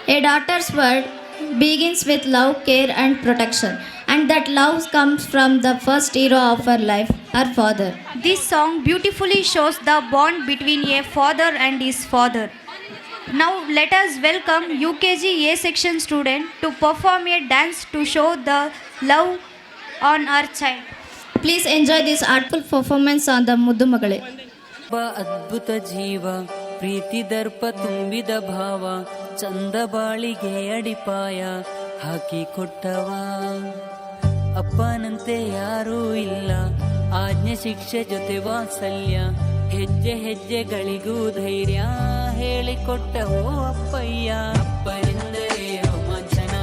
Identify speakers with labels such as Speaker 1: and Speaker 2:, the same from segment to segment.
Speaker 1: A daughter's world begins with love, care, and protection, and that love comes from the first hero of her life, her father.
Speaker 2: This song beautifully shows the bond between a father and his father. Now let us welcome UKG A section student to perform a dance to show the love on our child.
Speaker 1: Please enjoy this artful performance on the Muddu Magale.
Speaker 3: ಅದ್ಭುತ ಜೀವ ಪ್ರೀತಿ ದರ್ಪ ತುಂಬಿದ ಭಾವ ಚಂದ ಬಾಳಿಗೆ ಅಡಿಪಾಯ ಹಾಕಿ ಕೊಟ್ಟವ ಅಪ್ಪನಂತೆ ಯಾರೂ ಇಲ್ಲ ಆಜ್ಞೆ ಶಿಕ್ಷೆ ಜೊತೆ ವಾತ್ಸಲ್ಯ ಹೆಜ್ಜೆ ಹೆಜ್ಜೆಗಳಿಗೂ ಧೈರ್ಯ ಹೇಳಿಕೊಟ್ಟವೋ ಅಪ್ಪಯ್ಯ ಅಪ್ಪನೆಂದರೆ ರೋಮಾಂಚನ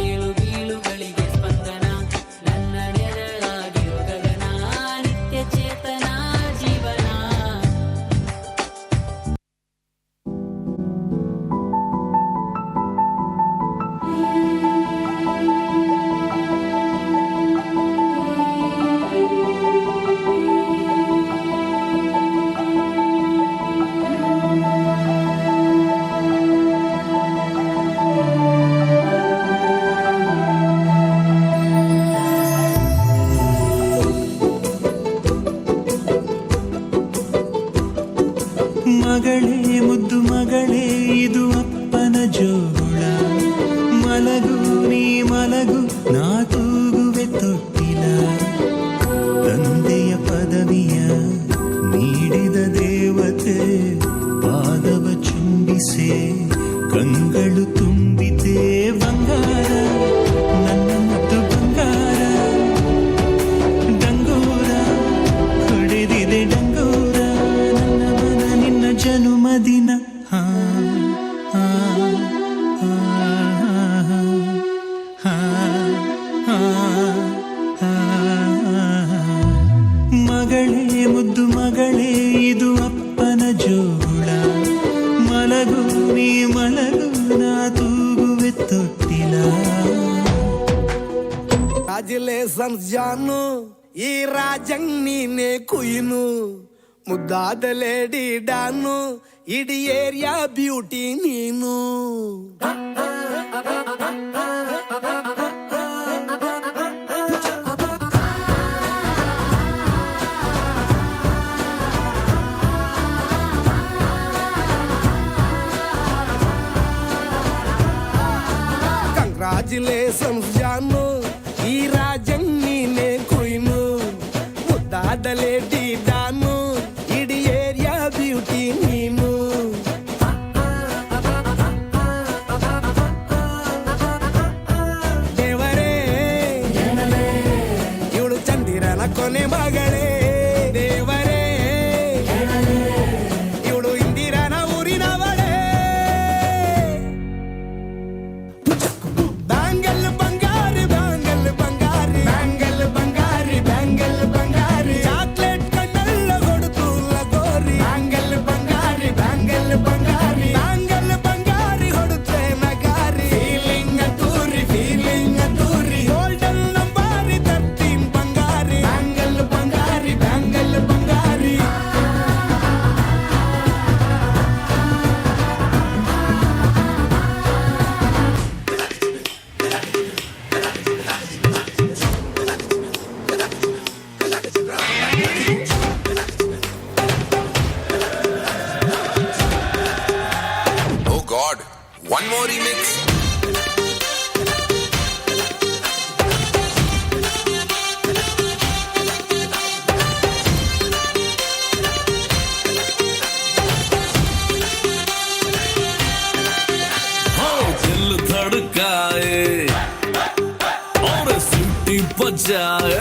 Speaker 3: ಏಳು ಬೀಳುಗಳಿಗೆ ಸ್ಪಂದನ ನನ್ನ ನೆರಳಾಗಿರೋ ಗಗನ ನಿತ್ಯ ಚೇತನ ಜೀವನ.
Speaker 4: ಮಗಳೇ ಮುದ್ದು ಮಗಳೇ ಇದು ಅಪ್ಪನ ಜೋಗುಳ ಮಲಗು ನೀ ಮಲಗು ನಾ ತೂಗುವೆ ತೊಟ್ಟಿಲ ತಂದೆಯ ಪದವಿಯ ನೀಡಿದ ದೇವತೆ ಪಾದವ ಚುಂಬಿಸೆ ಕಂಗಳು ತುಂಬಿದೆ ಬಂಗಾರ ನನ್ನ ಮುದ್ದು ಬಂಗಾರ ಡಂಗೂರ ಹೊಡೆದಿದೆ ಡಂಗೂರ ನನ್ನ ಮನ ನಿನ್ನ ಜನುಮದಿನ ಮಗಳೇ ಮುದ್ದು ಮಗಳೇ ಇದು ಅಪ್ಪನ ಜೋಗುಳ ಮಲಗು ನೀ ಮಲಗು ನಾ ತೂಗುವೆ ತೊಟ್ಟಿಲ.
Speaker 5: ರಾಜಲೇಸನ್ಸ್ ಜಾನು ಈ ರಾಜಂಗ್ ನೀನೆ ಕುಯ್ನು ಮುದ್ದಾದ ಲೇಡಿ ಡಾನು ಇಡೀ ಏರಿಯಾ ಬ್ಯೂಟಿ ನೀನು. ಕಂಗ್ರಾಚುಲೇಷನ್ಸ್ ಜಾನು ಈ ರಾಜಂಗ್ ನೀನೆ ಕುಯ್ನು ಮುದ್ದಾದ ಲೇಡಿ ಡಾನು ಇಡೀ ಏರಿಯಾ ಬ್ಯೂಟಿ ನೀನು. ದೇವರೇ ಇವಳು ಚಂದಿರನ ಕೊನೆ ಮಗಳೇ ದೇವರೇ ಇವಳು ಇಂದಿರನ ಊರಿನವಳೇ. ಬ್ಯಾಂಗಲ್ ಬಂಗಾರಿ ಬ್ಯಾಂಗಲ್ ಬಂಗಾರಿ ಬ್ಯಾಂಗಲ್ ಬಂಗಾರಿ ಬ್ಯಾಂಗಲ್ ಬಂಗಾರಿ ಚಾಕ್ಲೇಟ್ ಕಣ್ಣೆಲ್ಲ ಕೊಡುತ್ತು ಲಗೋರಿ ಬ್ಯಾಂಗಲ್ ಬಂಗಾರಿ ಬ್ಯಾಂಗಲ್ ಬಂಗಾರಿ ಬ್ಯಾಂಗಲ್ ಬಂಗಾರಿ ಹೊಡುತ್ತೆ ನಗಾರಿ ಫೀಲಿಂಗ್ ಅದ್ದೂರಿ ಗೋಲ್ಡನ್ ನಂಬಾರಿ 13 ಬಂಗಾರಿ ಬ್ಯಾಂಗಲ್ ಬಂಗಾರಿ ಬ್ಯಾಂಗಲ್ ಬಂಗಾರಿ.
Speaker 6: Oh God, one more remix.
Speaker 7: दिल धड़काए और सीटी बजाए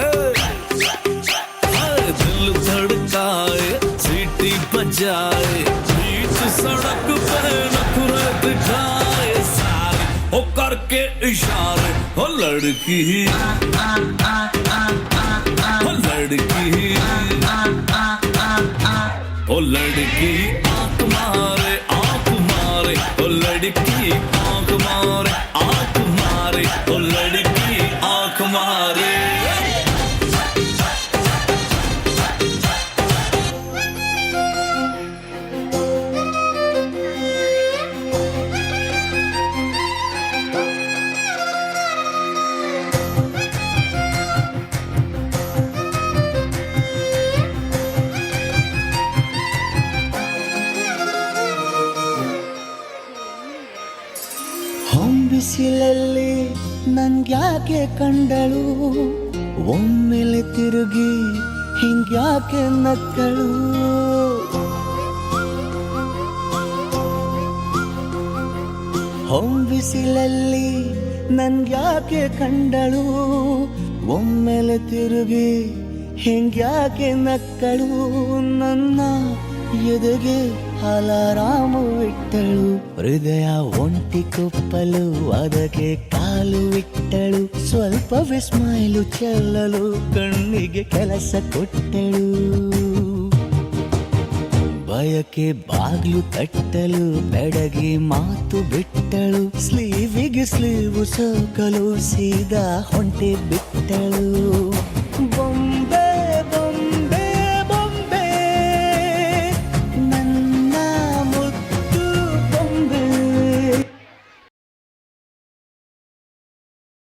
Speaker 7: दिल धड़काए सीटी बजाए बीच सड़क पे नखरे दिखाए सारे हो करके इशारे हो लड़की हो लड़की ओ लड़की आंख मारे ओ लड़की आंख मारे ओ लड़की आंख मारे.
Speaker 4: ಬಿಸಿಲಲ್ಲಿ ನನ್ಗ್ಯಾಕೆ ಕಂಡಳು, ಒಮ್ಮೆಲೆ ತಿರುಗಿ ಹಿಂಗ್ಯಾಕೆ ನಕ್ಕಳು. ಬಿಸಿಲಲ್ಲಿ ನನ್ಗ್ಯಾಕೆ ಕಂಡಳು, ಒಮ್ಮೆಲೆ ತಿರುಗಿ ಹಿಂಗ್ಯಾಕೆ ನಕ್ಕಳು. ನನ್ನ ಎದೆಗೆ ಅಲಾರಾಮು ಇಟ್ಟಳು, ಹೃದಯ ಒಂಟಿ ಕೊಪ್ಪಲು ಅದಕ್ಕೆ ಕಾಲು ಇಟ್ಟಳು. ಸ್ವಲ್ಪ ಸ್ಮೈಲು ಚೆಲ್ಲಲು ಕಣ್ಣಿಗೆ ಕೆಲಸ ಕೊಟ್ಟಳು. ಬಯಕೆ ಬಾಗ್ಲು ತಟ್ಟಲು ಬೆಡಗಿ ಮಾತು ಬಿಟ್ಟಳು, ಸ್ಲೀವಿಗೆ ಸ್ಲೀವು ಸೋಕಲು ಸೀದಾ ಹೊಂಟೆ ಬಿಟ್ಟಳು.